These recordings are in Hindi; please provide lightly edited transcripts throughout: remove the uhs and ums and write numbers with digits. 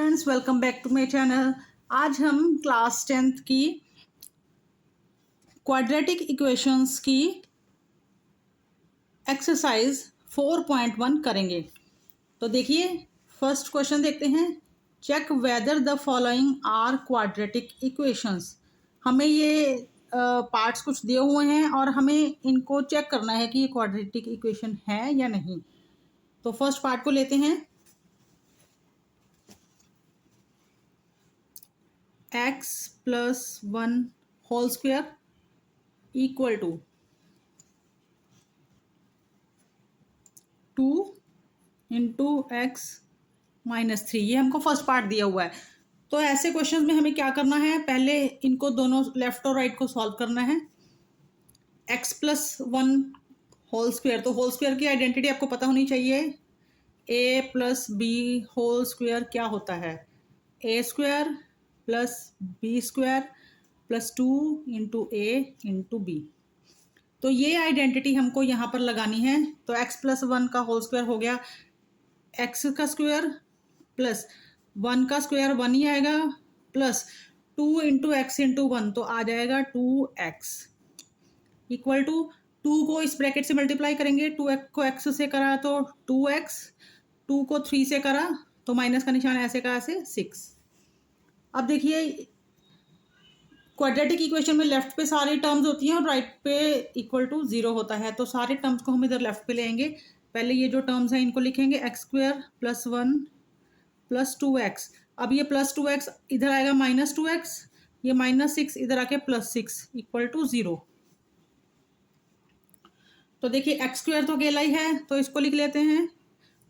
Friends, welcome back to my channel. आज हम क्लास 10th की क्वाड्रेटिक इक्वेशंस की एक्सरसाइज 4.1 करेंगे। तो देखिए, फर्स्ट क्वेश्चन देखते हैं। Check whether the following are quadratic equations. हमें ये पार्ट्स कुछ दिए हुए हैं और हमें इनको चेक करना है कि ये क्वाड्रेटिक इक्वेशन है या नहीं। तो फर्स्ट पार्ट को लेते हैं। x plus 1 whole square equal to 2 into x minus 3। ये हमको फर्स्ट पार्ट दिया हुआ है। तो ऐसे क्वेश्चन में हमें क्या करना है, पहले इनको दोनों लेफ्ट और राइट को सॉल्व करना है। x प्लस 1 होल स्क्वायर, तो होल स्क्वायर की आइडेंटिटी आपको पता होनी चाहिए। a plus b whole square क्या होता है, a square plus b square plus 2 into a into b. तो ये आइडेंटिटी हमको यहाँ पर लगानी है। तो x प्लस 1 का होल स्क्वायर हो गया x का स्क्वायर प्लस 1 का स्क्वायर 1 ही आएगा, प्लस 2 इंटू एक्स इंटू 1 तो आ जाएगा 2x इक्वल टू 2 को इस ब्रैकेट से मल्टीप्लाई करेंगे। 2 को x से करा तो 2x, 2 को 3 से करा तो माइनस का निशान ऐसे का ऐसे 6। अब देखिए, क्वाड्रेटिक इक्वेशन में लेफ्ट पे सारी टर्म्स होती हैं और राइट पे इक्वल टू 0 होता है। तो सारे टर्म्स को हम इधर लेफ्ट पे ले आएंगे। पहले ये जो टर्म्स हैं इनको लिखेंगे x square plus 1 plus 2x। अब ये प्लस 2x इधर आएगा माइनस 2x, ये माइनस 6 इधर आके प्लस 6 इक्वल टू 0। तो देखिए x स्क्वायर तो अकेला ही है तो इसको लिख लेते हैं।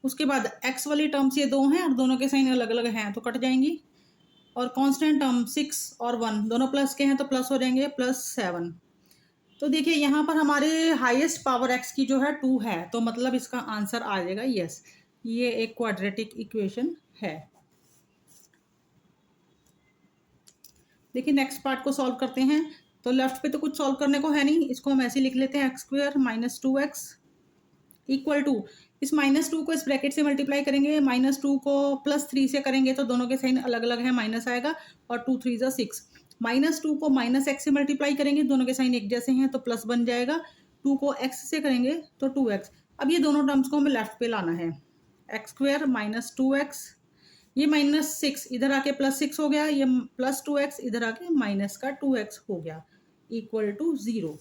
उसके बाद x वाली टर्म्स ये दो हैं और दोनों के साइन अलग अलग हैं तो कट जाएंगी। और कांस्टेंट टर्म 6 और 1 दोनों प्लस के हैं तो प्लस हो जाएंगे प्लस 7। तो देखिए यहाँ पर हमारे हाईएस्ट पावर x की जो है 2 है, तो मतलब इसका आंसर आ जाएगा यस, ये एक क्वाड्रेटिक इक्वेशन है। देखिए नेक्स्ट पार्ट को सॉल्व करते हैं। तो लेफ्ट पे तो कुछ सॉल्व करने को है नहीं, इसको हम ऐसे लिख लेते हैं x square minus 2x equal to, इस माइनस 2 को इस ब्रैकेट से मल्टीप्लाई करेंगे, माइनस 2 को प्लस 3 से करेंगे तो दोनों के साइन अलग अलग है, माइनस आएगा और 2 3 जा 6। माइनस 2 को माइनस एक्स से मल्टीप्लाई करेंगे, दोनों के साइन एक जैसे हैं तो प्लस बन जाएगा। 2 को x से करेंगे तो 2x। अब ये दोनों टर्म्स को हमें लेफ्ट पे लाना है। एक्स स्क्वायर माइनस 2x, ये माइनस 6 इधर आके प्लस 6 हो गया, ये प्लस 2x इधर आके माइनस का 2x हो गया इक्वल टू 0।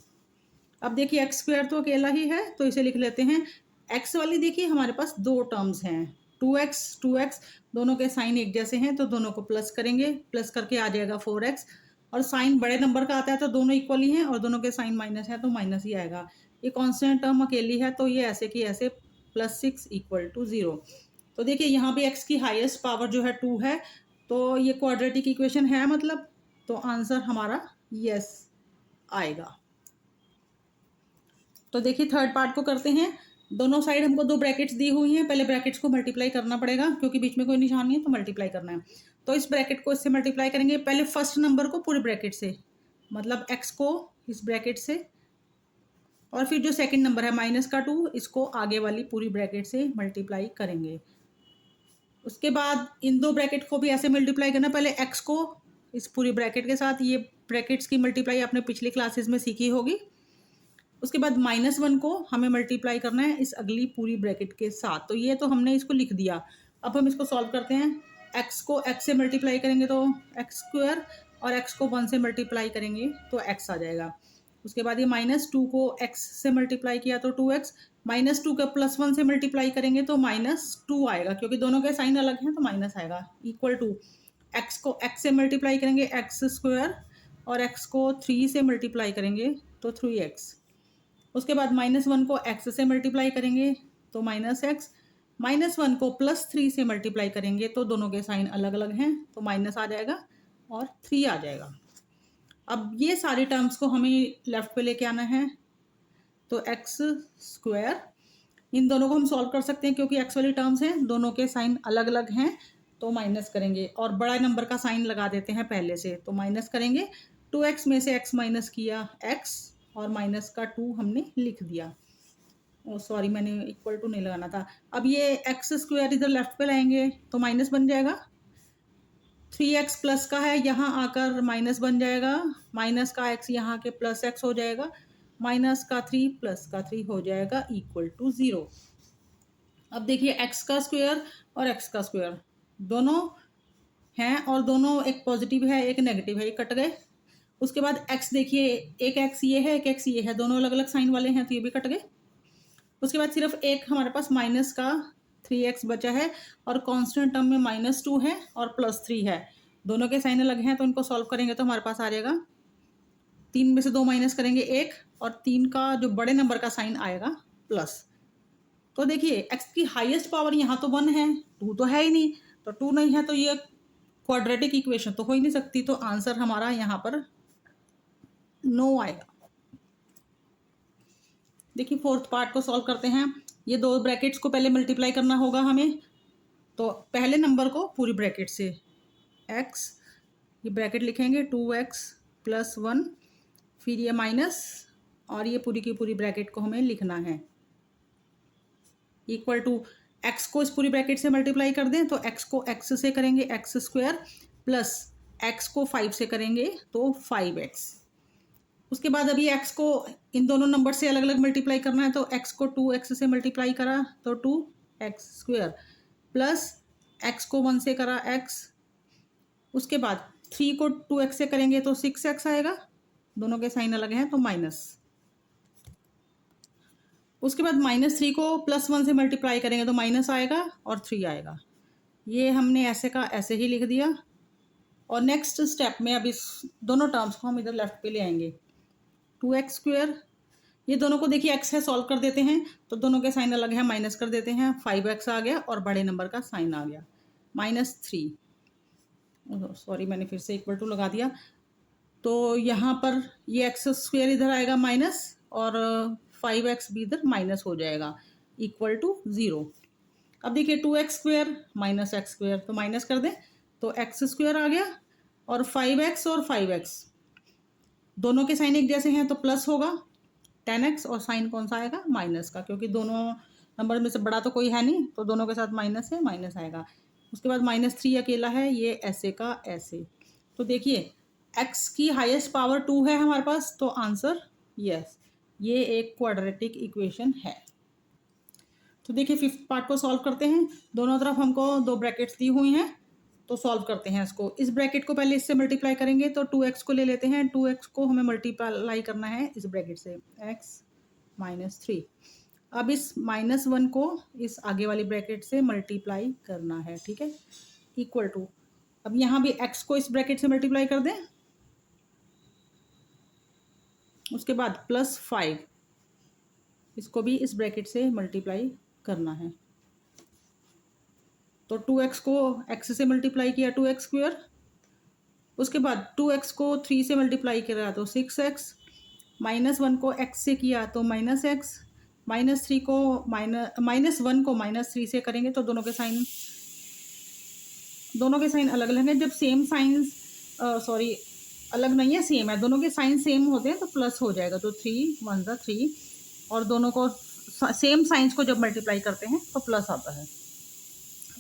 अब देखिए एक्स स्क्वायर तो अकेला ही है तो इसे लिख लेते हैं। एक्स वाली देखिए हमारे पास दो टर्म्स हैं, 2x दोनों के साइन एक जैसे हैं तो दोनों को प्लस करेंगे, प्लस करके आ जाएगा 4x। और साइन बड़े नंबर का आता है तो दोनों इक्वल ही हैं और दोनों के साइन माइनस है तो माइनस ही आएगा। ये कांस्टेंट टर्म अकेली है तो ये ऐसे की ऐसे प्लस 6 इक्वल टू 0। तो देखिए यहाँ भी x की हाईएस्ट पावर जो है 2 है तो ये क्वाड्रेटिक इक्वेशन है मतलब, तो आंसर हमारा यस आएगा। तो देखिए थर्ड पार्ट को करते हैं। दोनों साइड हमको दो ब्रैकेट्स दी हुई हैं, पहले ब्रैकेट्स को मल्टीप्लाई करना पड़ेगा क्योंकि बीच में कोई निशान नहीं है तो मल्टीप्लाई करना है। तो इस ब्रैकेट को इससे मल्टीप्लाई करेंगे, पहले फर्स्ट नंबर को पूरे ब्रैकेट से, मतलब x को इस ब्रैकेट से, और फिर जो सेकंड नंबर है माइनस का 2 इसको आगे वाली पूरी ब्रैकेट से मल्टीप्लाई करेंगे। उसके बाद इन दो ब्रैकेट को भी ऐसे मल्टीप्लाई करना, पहले x को इस पूरी ब्रैकेट के साथ, ये ब्रैकेट्स की मल्टीप्लाई आपने पिछली क्लासेस में सीखी होगी। उसके बाद -1 को हमें मल्टीप्लाई करना है इस अगली पूरी ब्रैकेट के साथ, तो ये तो हमने इसको लिख दिया। अब हम इसको सॉल्व करते हैं। x को x से मल्टीप्लाई करेंगे तो एक्स स्क्वायर, और x को 1 से मल्टीप्लाई करेंगे तो x आ जाएगा। उसके बाद ये -2 को x से मल्टीप्लाई किया तो 2x, -2 का +1 से मल्टीप्लाई करेंगे तो -2 आएगा क्योंकि दोनों के साइन अलग हैं तो माइनस आएगा, इक्वल टू x को x से मल्टीप्लाई करेंगे एक्स स्क्वायर, और x को 3 से मल्टीप्लाई करेंगे तो 3x। उसके बाद -1 को x से मल्टीप्लाई करेंगे तो -x, -1 को +3 से मल्टीप्लाई करेंगे तो दोनों के साइन अलग अलग हैं तो माइनस आ जाएगा और 3 आ जाएगा। अब ये सारी टर्म्स को हमें लेफ्ट पे लेके आना है। तो एक्स स्क्वायर, इन दोनों को हम सॉल्व कर सकते हैं क्योंकि x वाली टर्म्स हैं, दोनों के साइन अलग अलग हैं तो माइनस करेंगे, और बड़ा नंबर का साइन लगा देते हैं पहले से तो माइनस करेंगे। 2x में से x माइनस किया x, और माइनस का 2 हमने लिख दिया। ओ सॉरी, मैंने इक्वल टू नहीं लगाना था। अब ये एक्स स्क्वायर इधर लेफ्ट पे लाएंगे तो माइनस बन जाएगा, 3x प्लस का है, यहाँ आकर माइनस बन जाएगा, माइनस का x यहाँ के प्लस x हो जाएगा, माइनस का 3 प्लस का 3 हो जाएगा इक्वल टू 0। अब देखिए x का स्क्वायर और x का स्क्वायर दोनों हैं और दोनों एक पॉजिटिव है एक नेगेटिव है, ये कट गए। उसके बाद x देखिए, एक x ये है एक x ये है, दोनों अलग अलग साइन वाले हैं तो ये भी कट गए। उसके बाद सिर्फ एक हमारे पास माइनस का 3x बचा है और कांस्टेंट टर्म में -2 है और +3 है, दोनों के साइन अलग हैं तो इनको सॉल्व करेंगे तो हमारे पास आ जाएगा 3 में से 2 माइनस करेंगे 1 और 3 का जो बड़े नंबर का साइन आएगा प्लस। तो देखिए x की हाईएस्ट पावर यहाँ तो 1 है, 2 तो है ही नहीं, तो 2 नहीं है तो ये क्वाड्रेटिक इक्वेशन तो हो ही नहीं सकती, तो आंसर हमारा यहाँ पर नो आएगा। देखिए फोर्थ पार्ट को सॉल्व करते हैं। ये दो ब्रैकेट्स को पहले मल्टीप्लाई करना होगा हमें, तो पहले नंबर को पूरी ब्रैकेट से x, ये ब्रैकेट लिखेंगे 2x प्लस 1, फिर ये माइनस और ये पूरी की पूरी ब्रैकेट को हमें लिखना है इक्वल टू x को इस पूरी ब्रैकेट से मल्टीप्लाई कर दें तो x को x से करेंगे x स्क्वायर प्लस x को 5 से करेंगे तो 5x। उसके बाद अभी x को इन दोनों नंबर से अलग अलग मल्टीप्लाई करना है, तो x को 2x से मल्टीप्लाई करा तो 2x स्क्वायर प्लस x को 1 से करा x। उसके बाद 3 को 2x से करेंगे तो 6x आएगा, दोनों के साइन अलग हैं तो माइनस। उसके बाद -3 को +1 से मल्टीप्लाई करेंगे तो माइनस आएगा और 3 आएगा। ये हमने ऐसे का ऐसे ही लिख दिया और नेक्स्ट स्टेप में अब इस दोनों टर्म्स को हम इधर लेफ्ट पे ले आएंगे। 2x स्क्वायर, ये दोनों को देखिए x है, सॉल्व कर देते हैं तो दोनों के साइन अलग हैं, माइनस कर देते हैं, 5x आ गया और बड़े नंबर का साइन आ गया -3। सॉरी मैंने फिर से इक्वल टू लगा दिया, तो यहाँ पर ये x स्क्वायर इधर आएगा माइनस और 5x भी इधर माइनस हो जाएगा इक्वल टू 0। अब देखिए 2x square minus x square तो माइनस कर दें तो x स्क्वायर आ गया और 5x और 5x दोनों के साइन एक जैसे हैं तो प्लस होगा 10x और साइन कौन सा आएगा माइनस का, क्योंकि दोनों नंबर में से बड़ा तो कोई है नहीं तो दोनों के साथ माइनस है, माइनस आएगा। उसके बाद -3 अकेला है, ये ऐसे का ऐसे। तो देखिए x की हाईएस्ट पावर 2 है हमारे पास, तो आंसर यस, ये एक क्वाड्रेटिक इक्वेशन है। तो देखिए फिफ्थ पार्ट को सॉल्व करते हैं। दोनों तरफ हमको दो ब्रैकेट्स दी हुई हैं तो सॉल्व करते हैं इसको। इस ब्रैकेट को पहले इससे मल्टीप्लाई करेंगे तो 2x को ले लेते हैं, 2x को हमें मल्टीप्लाई करना है इस ब्रैकेट से x -3। अब इस -1 को इस आगे वाली ब्रैकेट से मल्टीप्लाई करना है, ठीक है, इक्वल टू, अब यहाँ भी x को इस ब्रैकेट से मल्टीप्लाई कर दें, उसके बाद +5 इसको भी इस ब्रैकेट से मल्टीप्लाई करना है। तो 2x को x से मल्टीप्लाई किया 2x स्क्वायर, उसके बाद 2x को 3 से मल्टीप्लाई किया तो 6x, -1 को x से किया तो -x, -3 को -1 को -3 से करेंगे तो दोनों के साइन अलग अलग हैं। जब सेम साइंस सॉरी अलग नहीं है, सेम है, दोनों के साइन सेम होते हैं तो प्लस हो जाएगा, तो 3 1 ज़ा 3 और दोनों को सेम साइंस को जब मल्टीप्लाई करते हैं तो प्लस आता है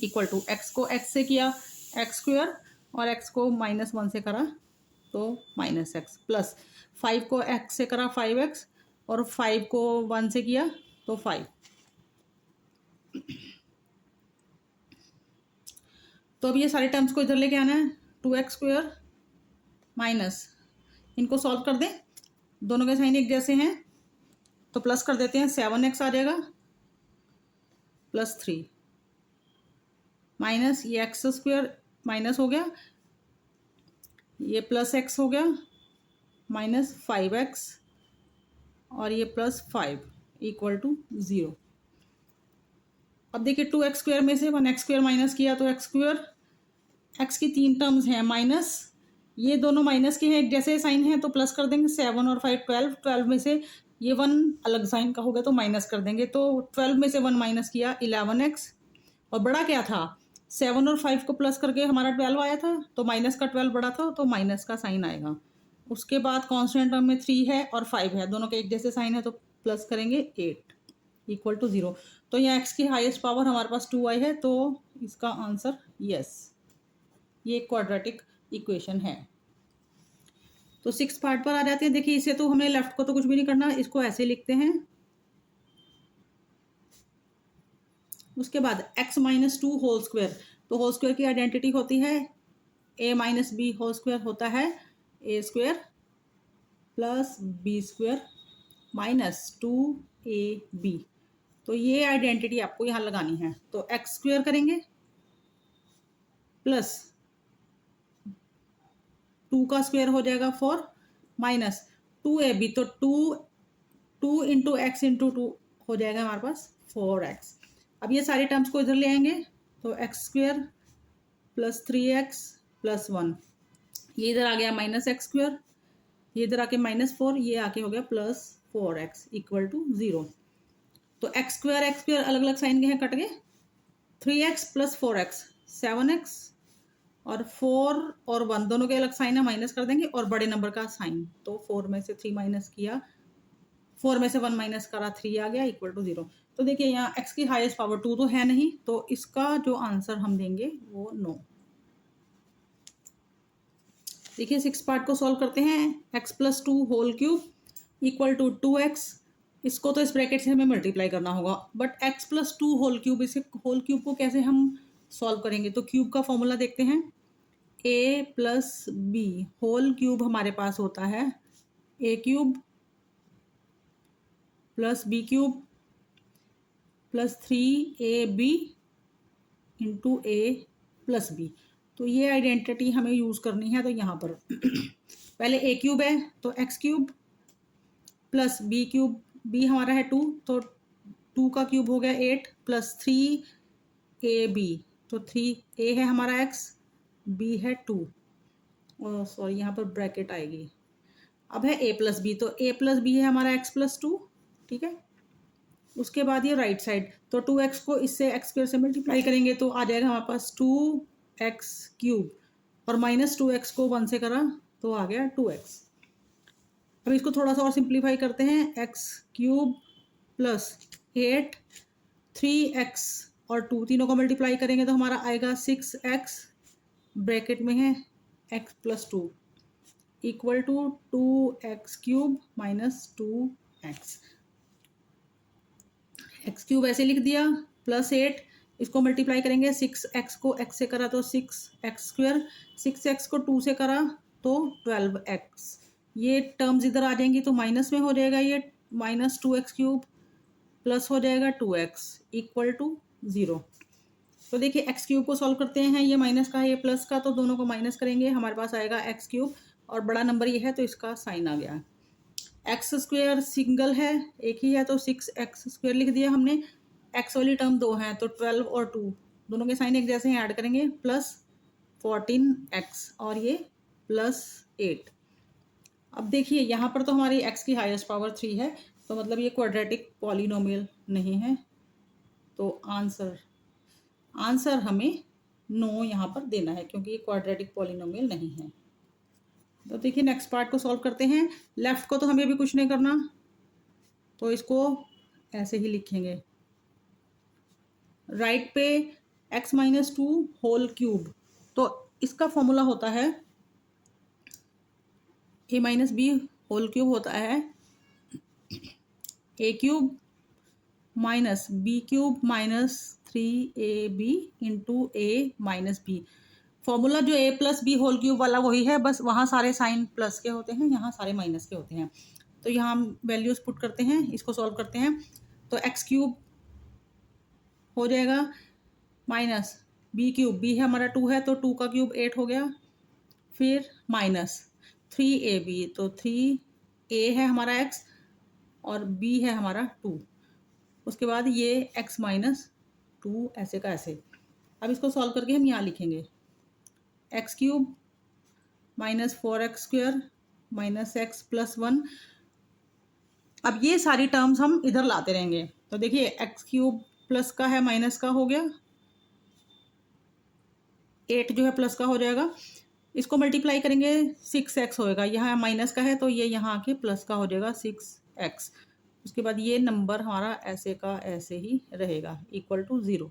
इक्वल टू x को x से किया x स्क्वायर और x को -1 से करा तो -x प्लस 5 को x से करा 5x और 5 को 1 से किया तो 5। तो अब ये सारे टर्म्स को इधर लेके आना है, 2x स्क्वायर माइनस, इनको सॉल्व कर दें, दोनों के साइन एक जैसे हैं तो प्लस कर देते हैं, 7x आ जाएगा +3 माइनस ये x स्क्वायर माइनस हो गया, ये +x हो गया -5x और ये +5 इक्वल टू 0। अब देखिए 2x स्क्वायर में से 1x स्क्वायर माइनस किया तो x स्क्वायर, x की 3 टर्म्स हैं माइनस, ये दोनों माइनस के हैं, एक जैसे साइन हैं तो प्लस कर देंगे, 7 और 5 12, 12 में से ये 1 अलग साइन का होगा तो माइनस कर देंगे, तो 12 में से 1 माइनस किया 11x और बड़ा क्या था 7 और 5 को प्लस करके हमारा 12 आया था, तो माइनस का 12 बड़ा था तो माइनस का साइन आएगा। उसके बाद कांस्टेंट टर्म में 3 है और 5 है, दोनों के एक जैसे साइन है तो प्लस करेंगे 8 इक्वल टू 0। तो यहाँ x की हाईएस्ट पावर हमारे पास 2 आई है, तो इसका आंसर यस, ये क्वाड्रेटिक इक्वेशन है। तो 6 पार्ट पर आ जाते हैं। देखिए इसे तो हमें लेफ्ट को तो कुछ भी नहीं करना, इसको ऐसे लिखते हैं। उसके बाद x माइनस 2 होल स्क्वायर, तो होल स्क्वायर की आइडेंटिटी होती है a minus b whole square होता है a square plus b square minus 2ab। तो ये आइडेंटिटी आपको यहाँ लगानी है। तो एक्स स्क्वायर करेंगे प्लस 2 का स्क्वायर हो जाएगा 4 माइनस 2ab, तो 2 इंटू एक्स इंटू 2 हो जाएगा हमारे पास 4x। अब ये सारे टर्म्स को इधर ले आएंगे, तो x square plus 3x plus 1, ये इधर आ गया माइनस एक्स स्क्वायर, ये इधर आके -4, ये आके हो गया प्लस 4x इक्वल टू 0। तो एक्स स्क्वायर अलग अलग साइन के हैं, कट गए। 3x प्लस 4x 7x, और 4 और 1 दोनों के अलग साइन है, माइनस कर देंगे, और बड़े नंबर का साइन, तो 4 में से 3 माइनस किया, 4 में से 1 माइनस करा, 3 आ गया इक्वल टू 0। तो देखिए यहाँ x की हाईएस्ट पावर 2 तो है नहीं, तो इसका जो आंसर हम देंगे वो 9। देखिए 6 पार्ट को सॉल्व करते हैं। x plus 2 whole cube equal to 2x, इसको तो इस ब्रैकेट से हमें मल्टीप्लाई करना होगा, but x plus 2 whole cube, इसे होल क्यूब को कैसे हम सॉल्व करेंगे? तो क्यूब का फॉर्मूला देखते हैं। a plus b whole cube हमारे पास होता है a cube plus b cube plus 3ab into a plus b. तो ये आइडेंटिटी हमें यूज़ करनी है। तो यहाँ पर पहले a क्यूब है तो x cube plus b cube, b हमारा है 2, तो 2 का क्यूब हो गया 8 प्लस 3ab, तो 3a है हमारा x, b है 2, और सॉरी यहाँ पर ब्रैकेट आएगी। अब है a प्लस बी, तो a प्लस बी है हमारा x प्लस 2, ठीक है। उसके बाद ये राइट साइड, तो 2x को इससे x स्क्वायर से मल्टीप्लाई करेंगे तो आ जाएगा हमारे पास 2x क्यूब, और माइनस 2x को 1 से करा तो आ गया 2x। अब इसको थोड़ा सा और सिंप्लीफाई करते हैं। x क्यूब प्लस 8 3x और 2 तीनों को मल्टीप्लाई करेंगे तो हमारा आएगा 6x, ब्रैकेट में है x plus 2 equal to 2x cube minus 2x। X cube ऐसे लिख दिया प्लस 8, इसको मल्टीप्लाई करेंगे, 6x को x से करा तो 6x स्क्वायर, 6x को 2 से करा तो 12x। ये टर्म्स इधर आ जाएंगी तो माइनस में हो जाएगा, ये माइनस 2x क्यूब प्लस हो जाएगा 2x इक्वल टू 0। तो देखिए एक्स क्यूब को सॉल्व करते हैं, ये माइनस का है ये प्लस का, तो दोनों को माइनस करेंगे, हमारे पास आएगा एक्स क्यूब, और बड़ा नंबर ये है तो इसका साइन आ गया। एक्स स्क्वायर सिंगल है, एक ही है, तो 6x स्क्वायर लिख दिया हमने। एक्स वाली टर्म 2 हैं तो 12 और 2 दोनों के साइन एक जैसे हैं, ऐड करेंगे प्लस 14x, और ये प्लस 8। अब देखिए यहाँ पर तो हमारी x की हाईएस्ट पावर 3 है, तो मतलब ये क्वाड्रेटिक पॉलिनोमियल नहीं है, तो आंसर हमें 9 यहाँ पर देना है, क्योंकि ये क्वाड्रेटिक पॉलिनोमियल नहीं है। तो देखिए नेक्स्ट पार्ट को सॉल्व करते हैं। लेफ्ट को तो हमें भी कुछ नहीं करना, तो इसको ऐसे ही लिखेंगे। राइट पे x माइनस 2 होल क्यूब, तो इसका फॉर्मूला होता है a minus b whole cube होता है a cube minus b cube minus 3ab into a minus b. Formula जो a plus b whole cube वाला वही है, बस वहाँ सारे साइन प्लस के होते हैं, यहाँ सारे माइनस के होते हैं। तो यहाँ हम वैल्यूज पुट करते हैं, इसको सॉल्व करते हैं, तो एक्स क्यूब हो जाएगा माइनस बी क्यूब, बी है हमारा 2 है तो 2 का क्यूब 8 हो गया, फिर माइनस 3ab, तो 3a है हमारा x और b है हमारा 2, उसके बाद ये x माइनस 2 ऐसे का ऐसे। अब इसको सॉल्व करके हम यहाँ लिखेंगे x cube minus 4x square minus x plus 1। अब ये सारी टर्म्स हम इधर लाते रहेंगे, तो देखिए एक्स क्यूब प्लस का है माइनस का हो गया, 8 जो है प्लस का हो जाएगा, इसको मल्टीप्लाई करेंगे 6x होएगा, यहाँ माइनस का है तो ये यहाँ आके प्लस का हो जाएगा 6x। उसके बाद ये नंबर हमारा ऐसे का ऐसे ही रहेगा इक्वल टू 0।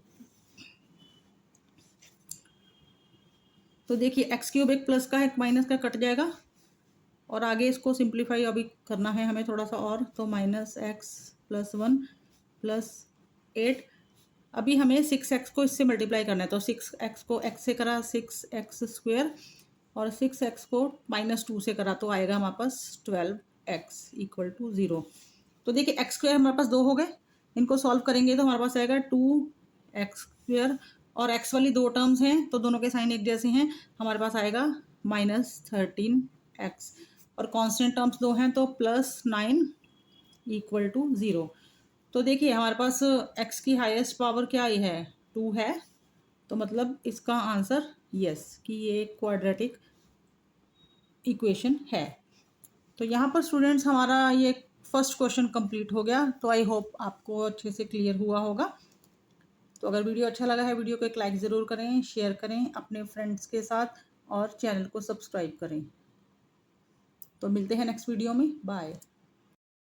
तो देखिए एक्स क्यूब एक प्लस का है, एक माइनस का कट जाएगा और आगे इसको सिंप्लीफाई अभी करना है हमें थोड़ा सा और। तो -x+1 +8। अभी हमें 6x को इससे मल्टीप्लाई करना है, तो 6x को x से करा 6x² और 6x को -2 से करा तो आएगा हमारे पास 12x = 0। तो देखिए x² हमारे पास 2 हो गए, इनको सॉल्व करेंगे तो हमारे पास आएगा 2x² और x वाली 2 टर्म्स हैं तो दोनों के साइन एक जैसे हैं, हमारे पास आएगा -13x और कांस्टेंट टर्म्स 2 हैं तो +9 = 0। तो देखिए हमारे पास x की हाईएस्ट पावर क्या आई है, 2 है, तो मतलब इसका आंसर यस कि ये क्वाड्रेटिक इक्वेशन है। तो यहाँ पर स्टूडेंट्स हमारा ये फर्स्ट क्वेश्चन कंप्लीट हो गया। तो आई होप आपको अच्छे से क्लियर हुआ होगा। तो अगर वीडियो अच्छा लगा है, वीडियो को एक लाइक ज़रूर करें, शेयर करें अपने फ्रेंड्स के साथ और चैनल को सब्सक्राइब करें। तो मिलते हैं नेक्स्ट वीडियो में, बाय।